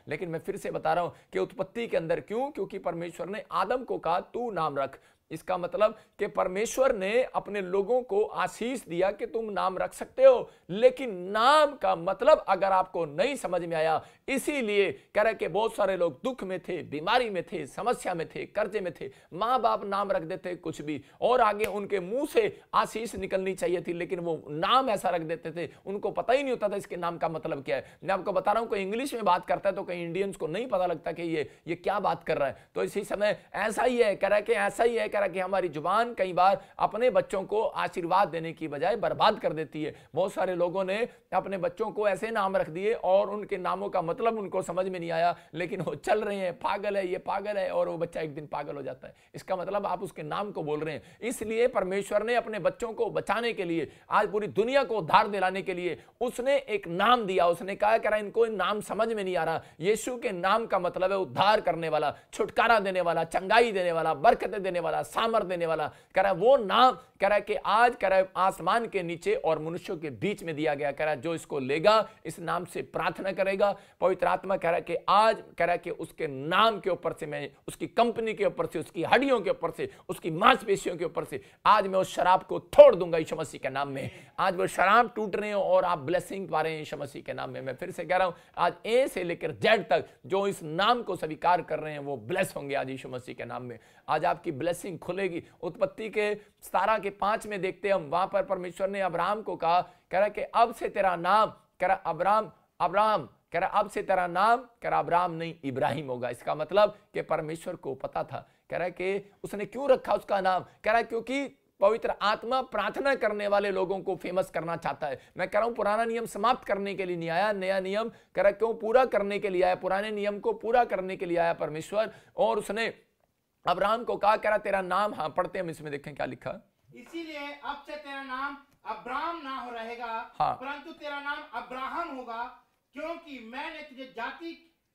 लेकिन मैं फिर से बता रहा हूं कि उत्पत्ति के अंदर क्यों, क्योंकि परमेश्वर ने आदम को कहा तू नाम रख। इसका मतलब कि परमेश्वर ने अपने लोगों को आशीष दिया कि तुम नाम रख सकते हो, लेकिन नाम का मतलब अगर आपको नहीं समझ में आया, इसीलिए कह रहे कि बहुत सारे लोग दुख में थे, बीमारी में थे, समस्या में थे, कर्जे में थे, मां बाप नाम रख देते कुछ भी, और आगे उनके मुंह से आशीष निकलनी चाहिए थी, लेकिन वो नाम ऐसा रख देते थे, उनको पता ही नहीं होता था इसके नाम का मतलब क्या है। मैं आपको बता रहा हूं, कोई इंग्लिश में बात करता है तो कई इंडियंस को नहीं पता लगता कि ये क्या बात कर रहा है। तो इसी समय ऐसा ही है, कह रहा है कि ऐसा ही है, कि हमारी जुबान कई बार अपने बच्चों को आशीर्वाद देने की बजाय बर्बाद कर देती है। बहुत सारे लोगों ने अपने बच्चों को ऐसे नाम रख दिए और उनके नामों का मतलब उनको समझ में नहीं आया, लेकिन वो चल रहे हैं, पागल है, ये पागल है, और वो बच्चा एक दिन पागल हो जाता है। इसका मतलब आप उसके नाम को बोल रहे हैं। इसलिए परमेश्वर ने अपने बच्चों को बचाने के लिए, आज पूरी दुनिया को उद्धार दिलाने के लिए उसने एक नाम दिया। उसने कहा कि इनको नाम समझ में नहीं आ रहा। यीशु के नाम का मतलब है उद्धार करने वाला, छुटकारा देने वाला, चंगाई देने वाला, बरकतें देने वाला, सामर्थ देने वाला। कह रहा है वो नाम, कह रहा है कि आज कह रहा है आसमान के नीचे और मनुष्यों के बीच में दिया गया। कह रहा है जो इसको लेगा, इस नाम से प्रार्थना करेगा, पवित्र आत्मा कह रहा है कि आज कह रहा है कि उसके नाम के ऊपर से मैं, उसकी कंपनी के ऊपर से, उसकी हड्डियों के ऊपर से, उसकी मांसपेशियों के ऊपर से आज मैं उस शराब को तोड़ दूंगा यीशु मसीह के नाम में। आज वो शराब टूट रहे हैं और आप ब्लेसिंग पा रहे हैं यीशु मसीह के नाम में। मैं फिर से कह रहा हूं, आज ए से लेकर जेड तक जो इस नाम को स्वीकार कर रहे हैं वो ब्लेस होंगे आज यीशु मसीह के नाम में। आज आपकी ब्लेसिंग खुलेगी। उत्पत्ति के 17 के 5 में देखते हैं हम, वहां पर परमेश्वर ने अब्राहम को कहा, कह रहा कि अब से तेरा नाम, कह रहा अब्राहम, कह रहा अब से तेरा नाम, कह रहा अब्राहम नहीं इब्राहिम होगा। इसका मतलब कि परमेश्वर को पता था, कह रहा कि उसने क्यों रखा उसका नाम, कह रहा क्योंकि पवित्र आत्मा प्रार्थना करने वाले लोगों को फेमस करना चाहता है। मैं कह रहा हूं पुराना नियम समाप्त करने के लिए नहीं आया, नया नियम कह रहा क्यों पूरा करने के लिए आया। पुराने नियम को पूरा करने के लिए आया परमेश्वर, और उसने अब्राहम को कहा, कह रहा तेरा नाम, हाँ पढ़ते हम इसमें देखें क्या लिखा, इसीलिए अब से तेरा नाम अब्राहम ना हो रहेगा, हाँ। परंतु तेरा नाम अब्राहम होगा, क्योंकि मैंने तुझे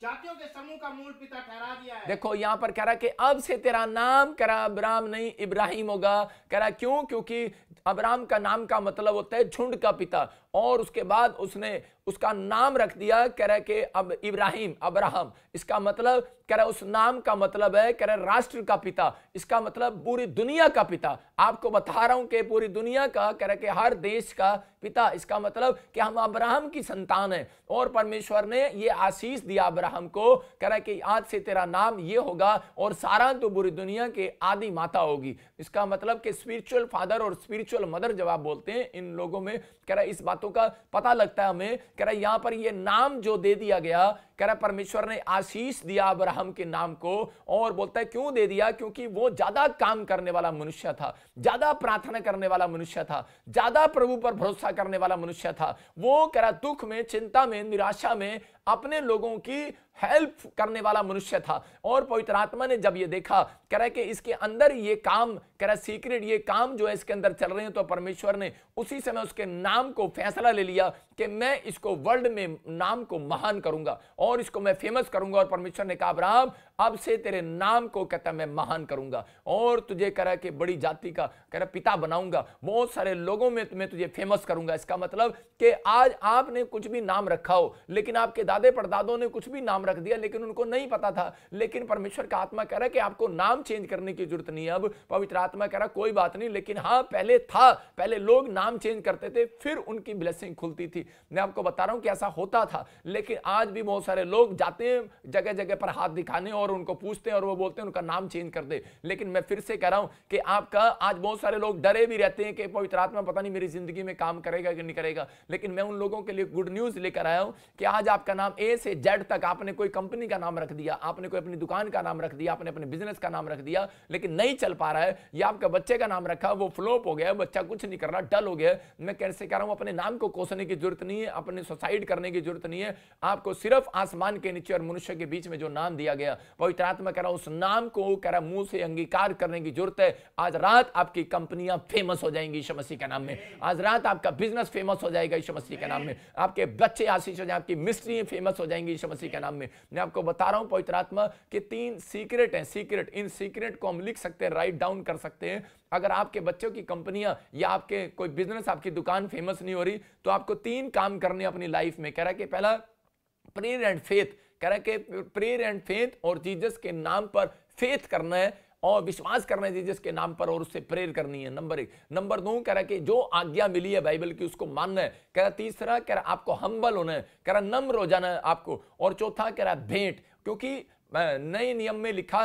जातियों के समूह का मूल पिता ठहरा दिया है। देखो यहां पर कह रहा कि अब से तेरा नाम, कह रहा अब्राहम नहीं इब्राहिम होगा। कह रहा क्यों, क्योंकि अब्राहम का नाम का मतलब होता है झुंड का पिता, और उसके बाद उसने उसका नाम रख दिया, कह रहा कि अब इब्राहिम, अब्राहम। इसका मतलब कह रहा उस नाम का मतलब है, कह रहा राष्ट्र का पिता, इसका मतलब पूरी दुनिया का पिता। आपको बता रहा हूं कि पूरी दुनिया का, कह रहा कि हर देश का पिता। इसका मतलब कि हम अब्राहम की संतान है, और परमेश्वर ने ये आशीष दिया अब्राहम को, कह रहा कि आज से तेरा नाम ये होगा, और सारा तो पूरी दुनिया के आदि माता होगी। इसका मतलब कि स्पिरिचुअल फादर और स्पिरिचुअल मदर जब आप बोलते हैं इन लोगों में, कह रहा इस बातों का पता लगता है हमें। कह रहा यहां पर ये नाम जो दे दिया गया, कह रहा परमेश्वर ने आशीष दिया अब्राहम के नाम को, और बोलता है क्यों दे दिया, क्योंकि वो ज्यादा काम करने वाला मनुष्य था, ज्यादा प्रार्थना करने वाला मनुष्य था, ज्यादा प्रभु पर भरोसा करने वाला मनुष्य था। वो कह रहा दुख में, चिंता में, निराशा में अपने लोगों की हेल्प करने वाला मनुष्य था। और पवित्र आत्मा ने जब ये देखा, कह रहा है कि इसके अंदर ये काम, कह रहा सीक्रेट ये काम जो है इसके अंदर चल रहे हैं, तो परमेश्वर ने उसी समय उसके नाम को फैसला ले लिया कि मैं इसको वर्ल्ड में नाम को महान करूंगा और इसको मैं फेमस करूंगा। और परमेश्वर ने कहा अब्राहम अब से तेरे नाम को, कहता मैं महान करूंगा और तुझे कह रहा कि बड़ी जाति का, कह रहा पिता बनाऊंगा, बहुत सारे लोगों में मैं तुझे फेमस करूंगा। इसका मतलब कि आज आपने कुछ भी नाम रखा हो, लेकिन आपके दादे परदादों ने कुछ भी नाम रख दिया, लेकिन उनको नहीं पता था। लेकिन परमेश्वर का आत्मा कह रहा है कि आपको नाम चेंज करने की जरूरत नहीं है। अब पवित्र आत्मा कह रहा कोई बात नहीं, लेकिन हाँ पहले था, पहले लोग नाम चेंज करते थे, फिर उनकी ब्लेसिंग खुलती थी। मैं आपको बता रहा हूं कि ऐसा होता था, लेकिन आज भी बहुत सारे लोग जाते हैं जगह जगह पर हाथ दिखाने और उनको पूछते हैं और वो बोलते हैं उनका नाम चेंज कर दे। लेकिन मैं फिर से कह रहा हूं कि आपका आज बहुत सारे लोग डरे भी रहते हैं कि पवित्र आत्मा पता नहीं मेरी जिंदगी में काम करेगा कि नहीं करेगा। लेकिन मैं उन लोगों के लिए गुड न्यूज लेकर आया हूं कि आज आपका नाम ए से जेड तक, आपने कोई कंपनी का नाम रख दिया, आपने कोई अपनी दुकान का नाम रख दिया, आपने अपने बिजनेस का नाम रख दिया, लेकिन नहीं चल पा रहा है, या आपका बच्चे का नाम रखा वो फ्लॉप हो गया, बच्चा कुछ नहीं कर रहा, डल हो गया। मैं कैसे कह रहा हूं अपने नाम को कोसने की जरूरत नहीं है, अपने सुसाइड करने की जरूरत नहीं है। आपको सिर्फ आसमान के नीचे और मनुष्य के बीच में जो नाम दिया गया, पवित्र आत्मा कह रहा उस नाम को कह रहा मुंह से अंगीकार करने की जरूरत है। आज रात आपकी कंपनियां फेमस हो जाएंगी यीशु मसीह के नाम में, आज रात आपका बिजनेस फेमस हो जाएगा यीशु मसीह के नाम में, आपके बच्चे आशीष हो जाएंगे, आपकी मिस्ट्री फेमस हो जाएंगी यीशु मसीह के नाम में। मैं आपको बता रहा हूं पवित्र आत्मा के 3 सीक्रेट हैं, सीक्रेट, इन सीक्रेट को हम लिख सकते हैं, राइट डाउन कर सकते हैं। अगर आपके बच्चों की कंपनियां या आपके कोई बिजनेस, आपकी दुकान फेमस नहीं हो रही, तो आपको 3 काम करने अपनी लाइफ में। कह रहा है कि पहला प्रेयर एंड फेथ, कह रहा है कि प्रेयर एंड फेथ, और जीसस के नाम पर फेथ करना है और विश्वास करना है जीसस के नाम पर, और उससे प्रेयर करनी है, नंबर 1। नंबर 2 कह रहा है कि जो आज्ञा मिली है बाइबल की उसको मानना है। कह रहा तीसरा कह रहा आपको हम्बल होना है, कह रहा नम्र हो जाना है आपको। और चौथा कह रहा भेंट, क्योंकि नए नियम में लिखा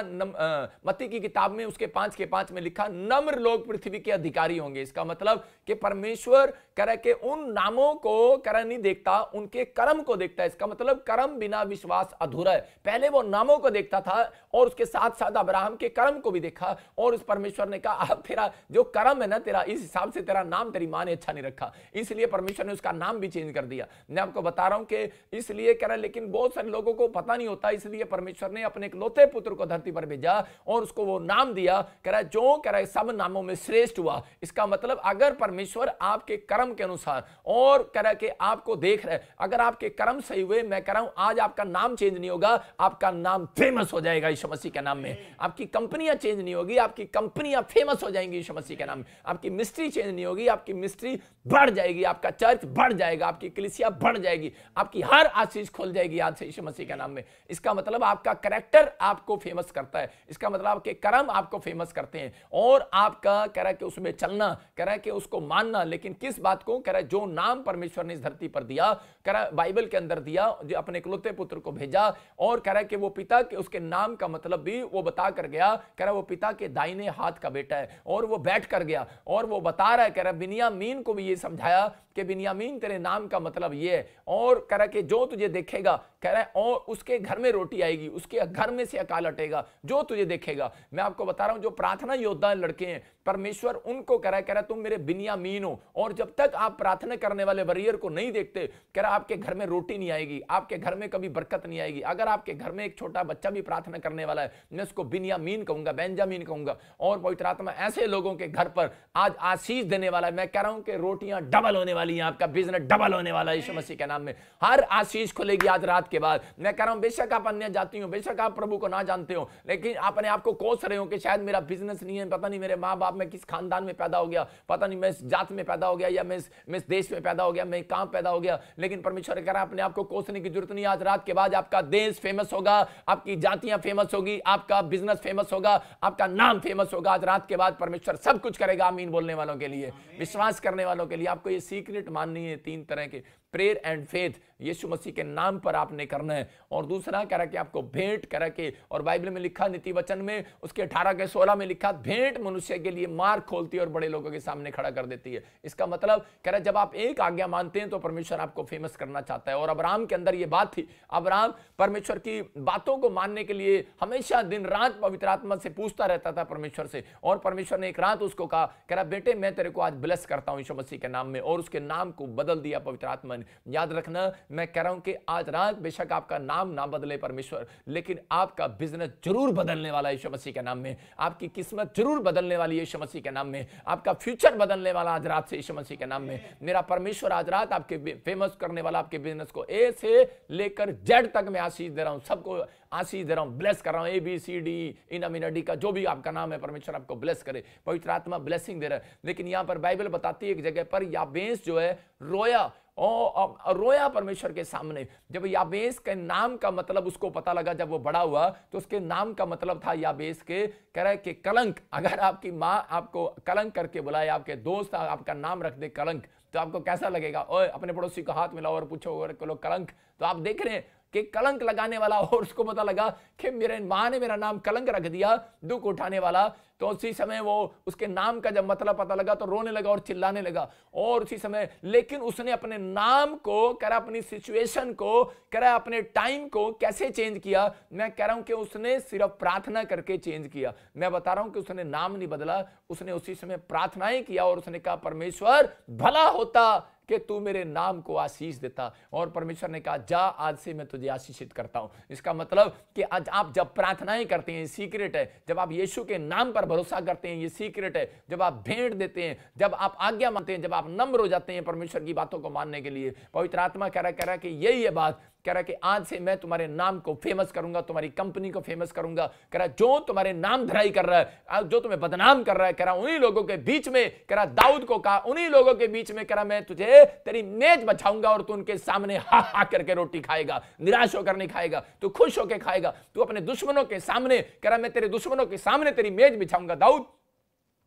मत्ती की किताब में उसके 5 के 5 में लिखा नम्र लोग पृथ्वी के अधिकारी होंगे। इसका मतलब कि परमेश्वर कह रहा है कि उन नामों को कह रहा नहीं देखता, उनके कर्म को देखता है। इसका मतलब कर्म बिना विश्वास अधूरा है। पहले वो नामों को देखता था और उसके साथ साथ अब्राहम के कर्म को भी देखा, और उस परमेश्वर ने कहा अब तेरा जो कर्म है ना तेरा, इस हिसाब से तेरा नाम तेरी मां ने अच्छा नहीं रखा, इसलिए परमेश्वर ने उसका नाम भी चेंज कर दिया। मैं आपको बता रहा हूं कि इसलिए कह रहा है, लेकिन बहुत सारे लोगों को पता नहीं होता, इसलिए परमेश्वर ने अपने इकलौते पुत्र को धरती पर भेजा और उसको वो नाम दिया, कह रहा है जो कह रहा है सब नामों में श्रेष्ठ हुआ। इसका मतलब अगर परमेश्वर आपके कर्म के अनुसार और कह रहा है कि आपको देख रहे, अगर आपके कर्म सही हुए, मैं कह रहा हूं आज आपका नाम चेंज नहीं होगा, आपका नाम फेमस हो जाएगा यीशु मसीह के नाम में। आपकी कंपनियां चेंज नहीं होगी, आपकी कंपनियां फेमस हो जाएंगी यीशु मसीह के नाम में। आपकी मिस्ट्री चेंज नहीं होगी, आपकी मिस्ट्री बढ़ जाएगी, आपका चर्च बढ़ जाएगा, आपकी कलीसिया बढ़ जाएगी, आपकी हर आशीष खुल जाएगी आज से यीशु मसीह के नाम में। इसका मतलब आपका कैरेक्टर आपको फेमस करता है, इसका मतलब आपके कर्म आपको फेमस करते हैं, और आपका कह रहा है कि उसमें चलना, कह रहा है कि उसको मानना। लेकिन किस बात को, कह रहा है जो नाम परमेश्वर ने इस धरती पर दिया, कह रहा है बाइबल के अंदर दिया, जो अपने इकलौते पुत्र को भेजा, और कह रहा है कि वो पिता के उसके नाम का मतलब भी वो बता कर गया। कह रहा है वो पिता के दाहिने हाथ का बेटा है, और वो बैठ कर गया और वो बता रहा है, कह रहा है बिन्यामीन को भी ये समझाया कि बिन्यामीन तेरे नाम का मतलब ये है, और कह रहा है कि जो तुझे देखेगा, कह रहा है और उसके घर में रोटी आएगी, उसके घर में से अकाल हटेगा जो तुझे देखेगा। मैं आपको बता रहा हूं जो प्रार्थना योद्धा लड़के हैं, परमेश्वर उनको कह रहा है तुम मेरे बिन्यामीन हो, और जब तक आप प्रार्थना करने वाले वॉरियर को नहीं देखते, कह रहा आपके घर में रोटी नहीं आएगी, आपके घर में कभी बरकत नहीं आएगी। अगर आपके घर में एक छोटा बच्चा भी प्रार्थना करने वाला है, मैं उसको बिन्यामीन कहूंगा, बेंजामीन कहूंगा, और पवित्र आत्मा ऐसे लोगों के घर पर आज आशीष देने वाला है। मैं कह रहा हूं कि रोटियां डबल होने वाली हैं, आपका बिजनेस डबल होने वाला है यीशु मसीह के नाम में। हर आशीष खुलेगी आज रात के बाद। मैं कह रहा हूं बेशक आप अन्य जाति हो, बेशक आप प्रभु को ना जानते हो, लेकिन अपने आप को कोस रहे हो कि शायद मेरा बिजनेस नहीं है, पता नहीं मेरे माँ बाप में किस खानदान में पैदा हो गया, पता नहीं मैं इस जात में पैदा हो गया, या मैं इस देश में पैदा हो गया, मैं कहां पैदा हो गया। लेकिन परमेश्वर कह रहा है अपने आप को कोसने की जरूरत नहीं। आज रात के बाद आपका देश फेमस होगा, आपकी जातियां फेमस होगी, आपका बिजनेस फेमस होगा, आपका नाम फेमस होगा। आज रात के बाद परमेश्वर सब कुछ करेगा। आमीन बोलने वालों के लिए, विश्वास करने वालों के लिए आपको ये सीक्रेट माननी है। 3 तरह के प्रेयर एंड फेथ यीशु मसीह के नाम पर आपने करना है। और दूसरा कह रहा कि आपको भेंट करा के, और बाइबल में लिखा नीति वचन में उसके 18 के 16 में लिखा, भेंट मनुष्य के लिए मार्ग खोलती है और बड़े लोगों के सामने खड़ा कर देती है। इसका मतलब कह रहा जब आप एक आज्ञा मानते हैं तो परमेश्वर आपको फेमस करना चाहता है। और अब्राहम के अंदर यह बात थी। अब्राहम परमेश्वर की बातों को मानने के लिए हमेशा दिन रात पवित्र आत्मा से पूछता रहता था परमेश्वर से, और परमेश्वर ने एक रात उसको कहा, कह रहा बेटे मैं तेरे को आज ब्लेस करता हूं यीशु मसीह के नाम में, और उसके नाम को बदल दिया पवित्र आत्मा ने। याद रखना, मैं कह रहा हूं कि आज रात बेशक आपका नाम ना बदले परमेश्वर, लेकिन आपका बिजनेस जरूर बदलने वाला है यीशु मसीह के नाम में, आपकी किस्मत जरूर बदलने वाली है यीशु मसीह के नाम में, आपका फ्यूचर बदलने वाला आज रात से यीशु मसीह के नाम में। मेरा परमेश्वर आज रात आपके फेमस करने वाला आपके बिजनेस को ए से लेकर जेड तक मैं आशीष दे रहा हूं, सबको आशीष दे रहा हूं, ब्लेस कर रहा हूं। ABCD इनामिनाडी का जो भी आपका नाम है, परमेश्वर आपको ब्लेस करे, पवित्र आत्मा ब्लेसिंग दे रहा है। लेकिन यहां पर बाइबल बताती है एक जगह पर याबेस जो है रोया, और रोया परमेश्वर के सामने। जब याबेस के नाम का मतलब उसको पता लगा, जब वो बड़ा हुआ तो उसके नाम का मतलब था याबेस के, कह रहा है कि कलंक। अगर आपकी माँ आपको कलंक करके बुलाए, आपके दोस्त आपका नाम रख दे कलंक, तो आपको कैसा लगेगा? ओए अपने पड़ोसी को हाथ मिलाओ और पूछो कलंक। तो आप देख रहे हैं कि कलंक लगाने वाला, और उसको पता लगा कि मेरे माँ ने मेरा नाम कलंक रख दिया, दुख उठाने वाला। तो उसी समय वो उसके नाम का जब मतलब पता लगा तो रोने लगा और चिल्लाने लगा, और उसी समय लेकिन उसने अपने नाम को, कह रहा अपनी सिचुएशन को, कह रहा अपने टाइम को कैसे चेंज किया? मैं कह रहा हूं कि उसने सिर्फ प्रार्थना करके चेंज किया। मैं बता रहा हूं कि उसने नाम नहीं बदला, उसने उसी समय प्रार्थनाएं किया, और उसने कहा परमेश्वर भला होता कि तू मेरे नाम को आशीष देता। और परमेश्वर ने कहा जा आज से मैं तुझे आशीषित करता हूं। इसका मतलब कि आज आप जब प्रार्थनाएं करते हैं, सीक्रेट है, जब आप यीशु के नाम पर भरोसा करते हैं, ये सीक्रेट है, जब आप भेंट देते हैं, जब आप आज्ञा मानते हैं, जब आप नम्र हो जाते हैं परमेश्वर की बातों को मानने के लिए, पवित्र आत्मा कह रहा है कि यही है बात कह रहा कि आज से मैं तुम्हारे नाम को फेमस करूंगा, तुम्हारी कंपनी को फेमस करूंगा। कह रहा जो तुम्हारे नाम धराई कर रहा है, जो तुम्हें बदनाम कर रहा है, कह रहा उन्हीं लोगों के बीच में, कह रहा दाऊद को कहा उन्हीं लोगों के बीच में, कह रहा मैं तुझे तेरी मेज बचाऊंगा और तू उनके सामने हा हा करके रोटी खाएगा, निराश होकर नहीं खाएगा, तू खुश होकर खाएगा। तू अपने दुश्मनों के सामने, कह रहा मैं तेरे दुश्मनों के सामने तेरी मेज बिछाऊंगा दाऊद,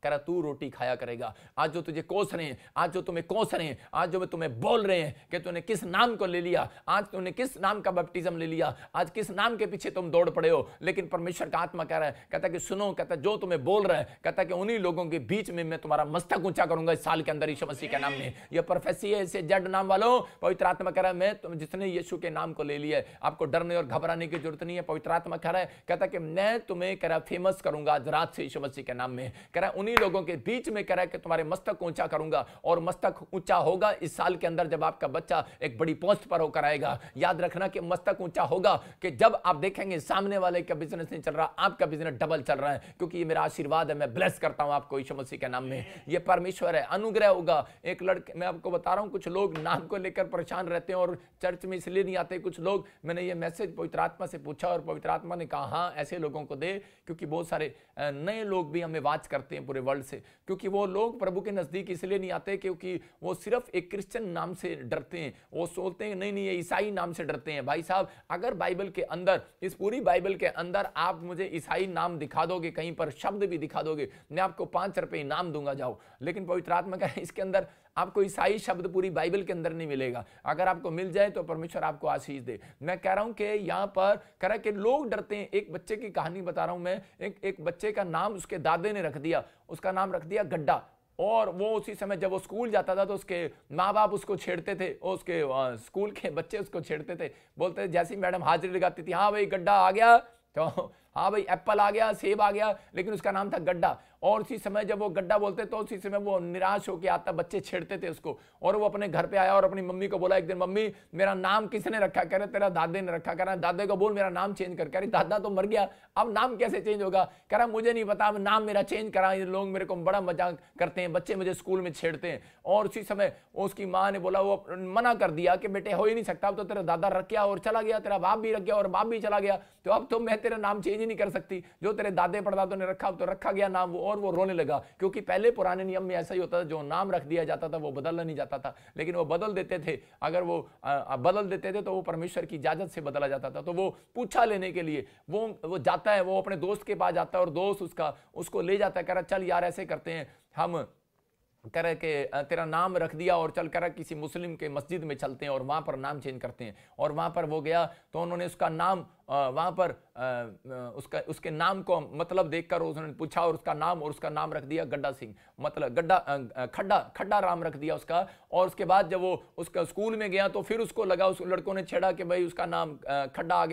कह रहा तू रोटी खाया करेगा। आज जो तुझे कोस रहे हैं, आज जो तुम्हें कोस रहे हैं, आज जो तुम्हें बोल रहे हैं कि तूने किस नाम को ले लिया, आज तूने किस नाम का बपटिज्म ले लिया, आज किस नाम के पीछे तुम दौड़ पड़े हो, लेकिन परमेश्वर का आत्मा कह रहा है, कहता कि सुनो, कहता जो तुम्हें बोल रहा है, कहता कि उन्हीं लोगों के बीच में मैं तुम्हारा मस्तक ऊंचा करूंगा इस साल के अंदर यीशु मसीह के नाम में। यह प्रोफेसी है, इसे जड नाम वालों। पवित्र आत्मा कह रहा है मैं तुम जिसने यीशु के नाम को ले लिया है, आपको डरने और घबराने की जरूरत नहीं है। पवित्र आत्मा कह रहा है, कहता कि मैं तुम्हें कह रहा फेमस करूंगा आज रात से यीशु मसीह के नाम में। कह रहा उन्हीं लोगों के बीच में कह रहा है कि तुम्हारे मस्तक ऊंचा करूंगा, और मस्तक ऊंचा होगा इस साल के अंदर जब आपका बच्चा एक बड़ी पोस्ट पर होकर आएगा। याद रखना कि मस्तक ऊंचा होगा कि जब आप देखेंगे सामने वाले का बिजनेस नहीं चल रहा, आपका बिजनेस डबल चल रहा है, क्योंकि ये मेरा आशीर्वाद है। मैं ब्लेस करता हूं आपको यीशु मसीह के नाम में। ये परमेश्वर है, अनुग्रह होगा। एक लड़के, मैं आपको बता रहा हूं, कुछ लोग नाम को लेकर परेशान रहते हैं और चर्च में इसलिए नहीं आते। कुछ लोग, मैंने ये मैसेज पवित्र आत्मा से पूछा और पवित्र आत्मा ने कहा हाँ ऐसे लोगों को दे, क्योंकि बहुत सारे नए लोग भी हमें वाच करते हैं पूरे वर्ल्ड से, क्योंकि वो लोग प्रभु के नजदीक इसलिए नहीं आते क्योंकि वो सिर्फ एक क्रिश्चियन नाम से डरते हैं। वो सोचते हैं नहीं ये ईसाई नाम से डरते हैं। भाई साहब, अगर बाइबल के अंदर, इस पूरी बाइबल के अंदर आप मुझे ईसाई नाम दिखा दोगे, कहीं पर शब्द भी दिखा दोगे, मैं आपको 5 रुपए इनाम दूंगा, जाओ। लेकिन पवित्र आत्मा का इसके अंदर आपको ईसाई शब्द पूरी बाइबल के अंदर नहीं मिलेगा। अगर आपको मिल जाए तो परमेश्वर आपको आशीष दे। मैं कह रहा हूं कि यहां पर कह रहा है कि लोग डरते हैं। एक बच्चे की कहानी बता रहा हूं मैं। एक बच्चे का नाम उसके दादे ने रख दिया, उसका नाम रख दिया गड्ढा। और वो उसी समय जब वो स्कूल जाता था तो उसके माँ बाप उसको छेड़ते थे, उसके स्कूल के बच्चे उसको छेड़ते थे, बोलते थे जैसी मैडम हाजिरी लगाती थी, हाँ भाई गड्ढा आ गया, तो हाँ भाई एप्पल आ गया, सेब आ गया, लेकिन उसका नाम था गड्ढा। और उसी समय जब वो गड्ढा बोलते तो उसी समय वो निराश होकर आता, बच्चे छेड़ते थे उसको। और वो अपने घर पे आया और अपनी मम्मी को बोला एक दिन, मम्मी मेरा नाम किसने रखा? कह रहे तेरा दादे ने रखा। कह रहा दादे को बोल मेरा नाम चेंज कर। कह रही दादा तो मर गया, अब नाम कैसे चेंज होगा? कह रहा मुझे नहीं पता, अब नाम मेरा चेंज करा, ये लोग मेरे को बड़ा मजाक करते हैं, बच्चे मुझे स्कूल में छेड़ते हैं। और उसी समय उसकी माँ ने बोला, वो मना कर दिया कि बेटे हो ही नहीं सकता, अब तो तेरा दादा रख गया और चला गया, तेरा बाप भी रख गया और बाप भी चला गया, तो अब तो मैं तेरा नाम चेंज ही नहीं कर सकती। जो तेरे दादे परदादों ने रखा तो रखा गया नाम। और वो रोने लगा, क्योंकि पहले पुराने नियम में ऐसा ही होता था, जो नाम रख दिया जाता था वो बदलना नहीं जाता था, लेकिन वो बदल देते थे। अगर वो बदल देते थे तो वो परमेश्वर की इजाजत से बदला जाता था। तो वो पूछा लेने के लिए वो जाता है, वो अपने दोस्त के पास जाता है और दोस्त उसको ले जाता है, कह रहा चल यार ऐसे करते हैं, हम कह रहे कि तेरा नाम रख दिया और चल कर किसी मुस्लिम के मस्जिद में चलते हैं और वहाँ पर नाम चेंज करते हैं। और वहाँ पर वो गया तो उन्होंने उसका नाम वहाँ पर उसके नाम को मतलब देखकर उसने पूछा और उसका नाम रख दिया गड्ढा सिंह, मतलब खड्डा राम रख दिया उसका। और उसके बाद जब वो उसका स्कूल में गया तो फिर उसको लगा, उस लड़कों ने छेड़ा कि भाई उसका नाम खड्डा आ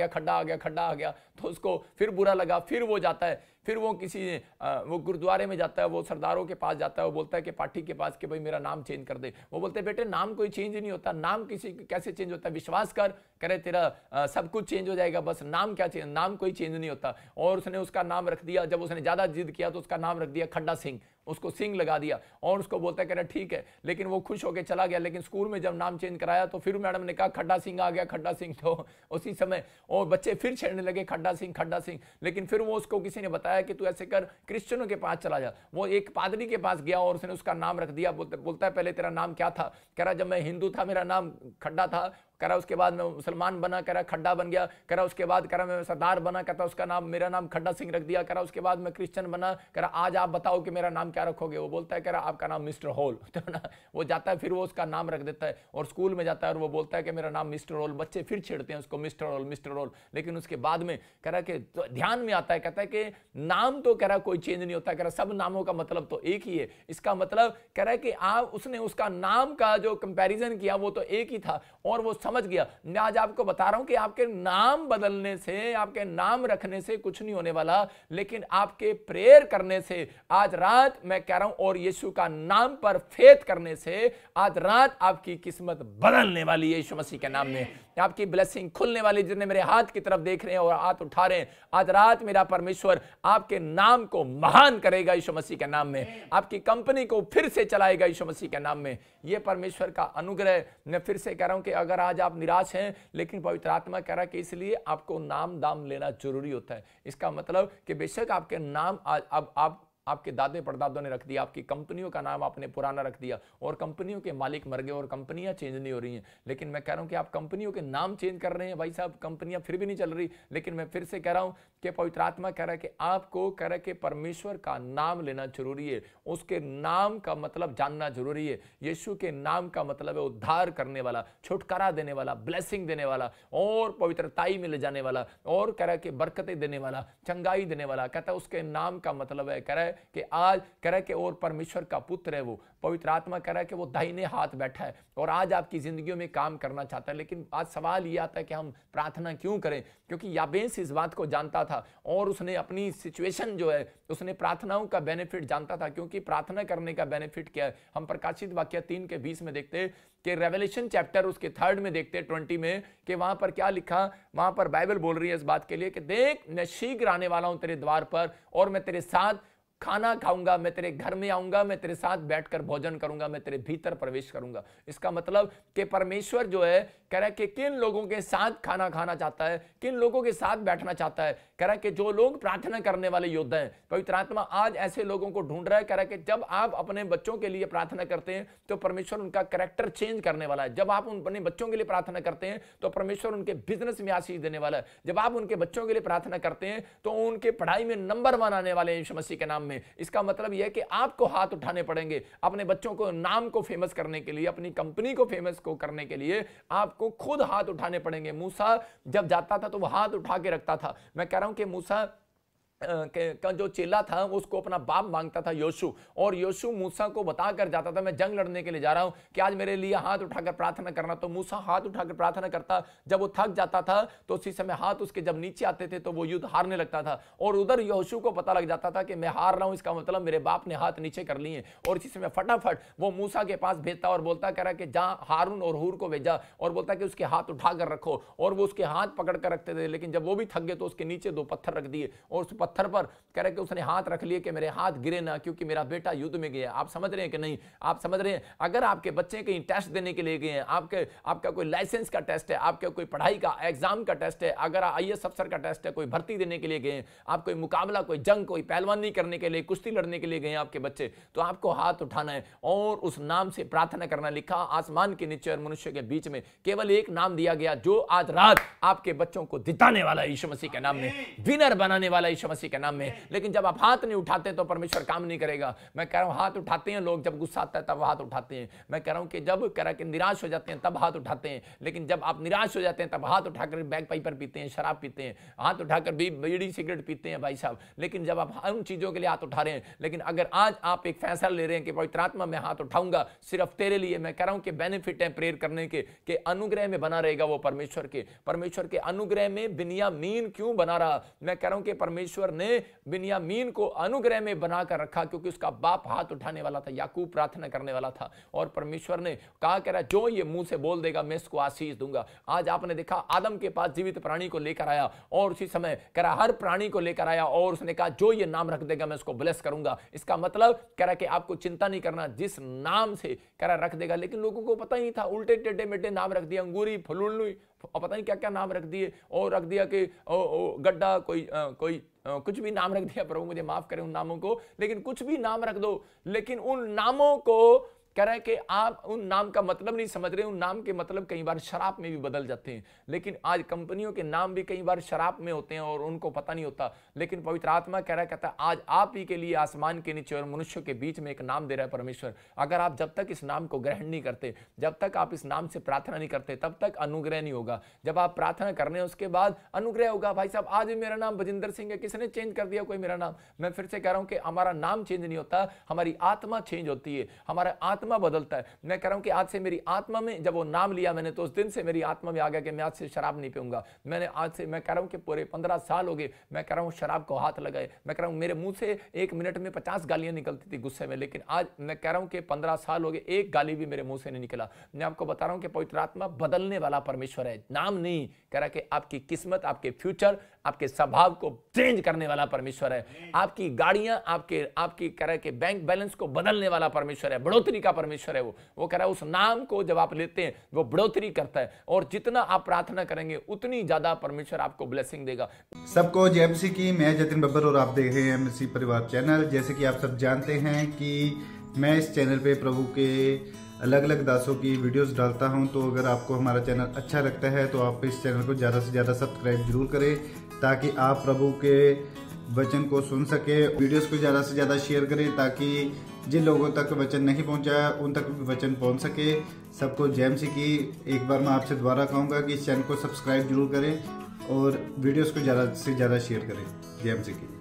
गया, तो उसको फिर बुरा लगा। फिर वो जाता है, फिर वो वो गुरुद्वारे में जाता है, वो सरदारों के पास जाता है, वो बोलता है कि पाठी के पास कि भाई मेरा नाम चेंज कर दे। वो बोलते हैं बेटे नाम कोई चेंज नहीं होता, नाम किसी कैसे चेंज होता है, विश्वास कर, करे तेरा सब कुछ चेंज हो जाएगा, बस नाम क्या चेंज, नाम कोई चेंज नहीं होता। और उसने उसका नाम रख दिया, जब उसने ज्यादा जिद किया तो उसका नाम रख दिया खड्डा सिंह, उसको सिंह लगा दिया। और उसको बोलता है कह रहा ठीक है, लेकिन वो खुश होकर चला गया। लेकिन स्कूल में जब नाम चेंज कराया तो फिर मैडम ने कहा खड्डा सिंह आ गया, खड्डा सिंह। तो उसी समय और बच्चे फिर छेड़ने लगे खड्डा सिंह। लेकिन फिर वो उसको किसी ने बताया कि तू ऐसे कर, क्रिश्चियनों के पास चला जा। वो एक पादरी के पास गया और उसने उसका नाम रख दिया। बोलता है पहले तेरा नाम क्या था? कह रहा जब मैं हिंदू था मेरा नाम खड्डा था, कह रहा उसके बाद मैं मुसलमान बना, कह रहा खड्डा बन गया, कह रहा उसके बाद कह रहा मैं सरदार बना, कहता उसका मेरा नाम खड्डा सिंह रख दिया, कह रहा उसके बाद मैं क्रिश्चियन बना, कह रहा आज आप बताओ कि मेरा नाम क्या रखोगे? वो बोलता है कह रहा आपका नाम मिस्टर होल। तो ना वो जाता है, फिर वो उसका नाम रख देता है और स्कूल में जाता है और वो बोलता है कि मेरा नाम मिस्टर होल। बच्चे फिर छेड़ते हैं उसको मिस्टर होल। लेकिन उसके बाद में कह रहा कि तो ध्यान में आता है, कहता है कि नाम तो कह रहा कोई चेंज नहीं होता, कह रहा सब नामों का मतलब तो एक ही है। इसका मतलब कह रहा है कि उसने उसका नाम का जो कंपैरिजन किया वो तो एक ही था और वो समझ गया। आज आपको बता रहा हूं कि आपके नाम बदलने से, आपके नाम रखने से कुछ नहीं होने वाला, लेकिन आपके प्रेयर करने से आज रात मैं कह रहा हूं, और यीशु का नाम पर फेथ करने से आज रात आपकी किस्मत बदलने वाली है यीशु मसीह के नाम में। आपकी ब्लेसिंग खुलने वाली। जितने मेरे हाथ की तरफ देख रहे हैं और हाथ उठा रहे हैं, आज रात मेरा परमेश्वर आपके नाम को महान करेगा यीशु मसीह के नाम में। आपकी कंपनी को फिर से चलाएगा यीशु मसीह के नाम में। यह परमेश्वर का अनुग्रह। मैं फिर से कह रहा हूं कि अगर आज आप निराश हैं, लेकिन पवित्र आत्मा कह रहा है कि इसलिए आपको नाम दाम लेना जरूरी होता है। इसका मतलब कि बेशक आपके नाम आज अब आपके दादे परदादों ने रख दिया, आपकी कंपनियों का नाम आपने पुराना रख दिया और कंपनियों के मालिक मर गए और कंपनियां चेंज नहीं हो रही हैं। लेकिन मैं कह रहा हूं कि आप कंपनियों के नाम चेंज कर रहे हैं, भाई साहब कंपनियां फिर भी नहीं चल रही। लेकिन मैं फिर से कह रहा हूं कि पवित्र आत्मा कह रहा है कि आपको कह रहा है कि परमेश्वर का नाम लेना जरूरी है। उसके नाम का मतलब जानना जरूरी है। यीशु के नाम का मतलब है उद्धार करने वाला, छुटकारा देने वाला, ब्लेसिंग देने वाला और पवित्रताई में ले जाने वाला और कह रहा है कि बरकतें देने वाला, चंगाई देने वाला। कहता है उसके नाम का मतलब है, कह रहा है कि आज कह रहा है कि और परमेश्वर का पुत्र है वो। पवित्र आत्मा कह रहा है कि वो दाहिने हाथ बैठा है और आज आपकी जिंदगियों में काम करना चाहता है। लेकिन आज सवाल ये आता है कि हम प्रार्थना क्यों करें? क्योंकि याबेस इस बात को जानता था और उसने अपनी सिचुएशन जो है, उसने प्रार्थनाओं का बेनिफिट जानता था। क्योंकि प्रार्थना करने का बेनिफिट क्या है? हम प्रकाशित वाक्य 3:20 में देखते हैं कि रेवलेशन चैप्टर उसके 3 में देखते हैं 20 में कि वहां पर क्या लिखा। वहां पर बाइबल बोल रही है इस बात के लिए कि देख मैं शीघ्र आने वाला हूं तेरे द्वार पर और मैं तेरे साथ खाना खाऊंगा, मैं तेरे घर में आऊंगा, मैं तेरे साथ बैठकर भोजन करूंगा, मैं तेरे भीतर प्रवेश करूंगा। इसका मतलब कि परमेश्वर जो है कह रहा है कि किन लोगों के साथ खाना खाना चाहता है, किन लोगों के साथ बैठना चाहता है। कह रहा है कि जो लोग प्रार्थना करने वाले योद्धा हैं। पवित्र आत्मा आज ऐसे लोगों को ढूंढ रहा है। कह रहा है कि जब आप अपने बच्चों के लिए प्रार्थना करते हैं तो परमेश्वर उनका कैरेक्टर चेंज करने वाला है। जब आप अपने बच्चों के लिए प्रार्थना करते हैं तो परमेश्वर उनके बिजनेस में आशीष देने वाला है। जब आप उनके बच्चों के लिए प्रार्थना करते हैं तो उनके पढ़ाई में नंबर 1 आने वाले हैं यीशु मसीह के नाम में। इसका मतलब यह है कि आपको हाथ उठाने पड़ेंगे अपने बच्चों को नाम को फेमस करने के लिए, अपनी कंपनी को फेमस को करने के लिए आपको खुद हाथ उठाने पड़ेंगे। मूसा जब जाता था तो वो हाथ उठा के रखता था। मैं कह रहा हूं कि मूसा का जो चेला था उसको अपना बाप मांगता था योशु, और योशु मूसा को बताकर जाता था मैं जंग लड़ने के लिए जा रहा हूं कि आज मेरे लिए हाथ उठाकर प्रार्थना करना। तो मूसा हाथ उठाकर प्रार्थना करता। जब वो थक जाता था तो उसी समय हाथ उसके जब नीचे आते थे तो वो युद्ध हारने लगता था। और उधर योशु को पता लग जाता था कि मैं हार रहा हूं, इसका मतलब मेरे बाप ने हाथ नीचे कर लिए। और इसी समय फटाफट वो मूसा के पास भेजता और बोलता कह रहा कि जहां हारून और हूर को भेजा और बोलता कि उसके हाथ उठाकर रखो। और वो उसके हाथ पकड़ कर रखते थे। लेकिन जब वो भी थक गए तो उसके नीचे 2 पत्थर रख दिए और उस पत्थर पर कह रहे कि उसने हाथ रख लिए कि मेरे हाथ गिरे ना, क्योंकि मेरा बेटा युद्ध में गया। आप समझ रहे हैं कि नहीं? आप समझ रहे हैं? अगर आपके बच्चे कहीं टेस्ट देने के लिए गए हैं, आपका कोई लाइसेंस का टेस्ट है, आपका कोई पढ़ाई का एग्जाम का टेस्ट है, अगर IAS अफसर का टेस्ट है, कोई भर्ती देने के लिए गए हैं, आप कोई मुकाबला, कोई जंग, कोई पहलवानी करने के लिए, कुश्ती लड़ने के लिए गए हैं आपके बच्चे, तो आपको हाथ उठाना है और उस नाम से प्रार्थना करना। लिखा आसमान के नीचे और मनुष्य के बीच में केवल एक नाम दिया गया जो आज रात आपके बच्चों को जिताने वाला है यीशु मसीह के नाम में, विनर बनाने वाला यीशु मसीह के नाम में। लेकिन जब आप हाथ नहीं उठाते तो परमेश्वर काम नहीं करेगा। मैं कह रहा हूं हाथ उठाते हैं लोग, जब गुस्सा आता है तब हाथ उठाते हैं। मैं कह रहा हूं कि जब कह रहा कि निराश हो जाते हैं तब हाथ उठाते हैं। लेकिन जब आप निराश हो जाते हैं तब हाथ उठाकर बैग पाइपर पीते हैं, शराब पीते हैं, हाथ उठाकर बीड़ी सिगरेट पीते हैं भाई साहब। लेकिन जब आप उन चीजों के लिए हाथ उठा रहे हैं, लेकिन अगर आज आप एक फैसला ले रहे हैं कि पवित्र आत्मा मैं हाथ उठाऊंगा सिर्फ तेरे लिए, मैं कह रहा हूं कि बेनिफिट है प्रेयर करने के अनुग्रह में बना रहेगा वो परमेश्वर के अनुग्रह में। बिन्यामीन क्यों बना रहा? मैं कह रहा हूं कि परमेश्वर ने बिन्यामीन को अनुग्रह में बनाकर रखा क्योंकि उसका बाप हाथ उठाने वाला था, याकूब प्रार्थना करने वाला था। और परमेश्वर ने कहा कह रहा जो ये मुंह से बोल देगा मैं इसको आशीष दूंगा। आज आपने देखा आदम के पास जीवित प्राणी को लेकर आया और उसी समय कह रहा हर प्राणी को लेकर आया और उसने कहा जो ये नाम रख देगा मैं उसको ब्लेस करूंगा। इसका मतलब कह रहा कि आपको चिंता नहीं करना, जिस नाम से कह रहा रख देगा। लेकिन लोगों को पता ही नहीं था, उल्टे टेढ़े मेढ़े नाम रख दिया, अंगूरी, फलुल्लू, पता नहीं क्या क्या नाम रख दिए और रख दिया कि गड्ढा, कोई कुछ भी नाम रख दिया। प्रभु मुझे माफ करें उन नामों को, लेकिन कुछ भी नाम रख दो। लेकिन उन नामों को कह रहा है कि आप उन नाम का मतलब नहीं समझ रहे। उन नाम के मतलब कई बार शराब में भी बदल जाते हैं। लेकिन आज कंपनियों के नाम भी कई बार शराब में होते हैं और उनको पता नहीं होता। लेकिन पवित्र आत्मा कह रहा है, कहता है आज आप ही के लिए आसमान के नीचे और मनुष्य के बीच में एक नाम दे रहा है परमेश्वर। अगर आप जब तक इस नाम को ग्रहण नहीं करते, जब तक आप इस नाम से प्रार्थना नहीं करते, तब तक अनुग्रह नहीं होगा। जब आप प्रार्थना करने उसके बाद अनुग्रह होगा। भाई साहब आज मेरा नाम बजिंदर सिंह है, किसने चेंज कर दिया कोई मेरा नाम? मैं फिर से कह रहा हूं कि हमारा नाम चेंज नहीं होता, हमारी आत्मा चेंज होती है। हमारा आत्मा आत्मा बदलता है। मैं कह रहा हूं कि आज से मेरी आत्मा में, जब वो नाम लिया मैंने तो उस दिन से मेरी आत्मा में आ गया कि मैं आज से शराब नहीं पीऊंगा। मैंने आज से, मैं कह रहा हूं कि पूरे 15 साल हो गए मैं कह रहा हूं शराब को हाथ लगाए। मैं कह रहा हूं मेरे मुंह से 1 मिनट में 50 गालियां निकलती थी गुस्से में, लेकिन आज मैं कह रहा हूं कि 15 साल हो गए एक गाली भी मेरे मुंह से नहीं निकला। मैं आपको बता रहा हूं कि पवित्र आत्मा बदलने वाला परमेश्वर है, नाम नहीं। कह रहा कि आपकी किस्मत, आपके फ्यूचर, आपके स्वभाव को चेंज करने वाला परमेश्वर है। आपकी गाड़ियां, आपकी कह रहा है कि बैंक बैलेंस को बदलने वाला परमेश्वर है, बढ़ोतरी का परमेश्वर है वो कह रहा है उस नाम को जब आप लेते हैं वो बढ़ोतरी करता है, और जितना आप प्रार्थना करेंगे उतनी ज्यादा परमेश्वर आपको ब्लेसिंग देगा। सबको जय मसीह की। मैं जतिन बब्बर और आप देख रहे हैं मसीह परिवार चैनल। जैसे कि आप सब जानते हैं कि मैं इस चैनल पे प्रभु के अलग अलग दासों की वीडियोस डालता हूं, तो अगर आपको हमारा चैनल अच्छा लगता है तो आप इस चैनल को ज़्यादा से ज़्यादा सब्सक्राइब जरूर करें, ताकि आप प्रभु के वचन को सुन सके। वीडियोस को ज़्यादा से ज़्यादा शेयर करें, ताकि जिन लोगों तक वचन नहीं पहुंचा उन तक भी वचन पहुंच सके। सबको जय मसीह की। एक बार मैं आपसे दोबारा कहूँगा कि इस चैनल को सब्सक्राइब जरूर करें और वीडियोस को ज़्यादा से ज़्यादा शेयर करें। जय मसीह की।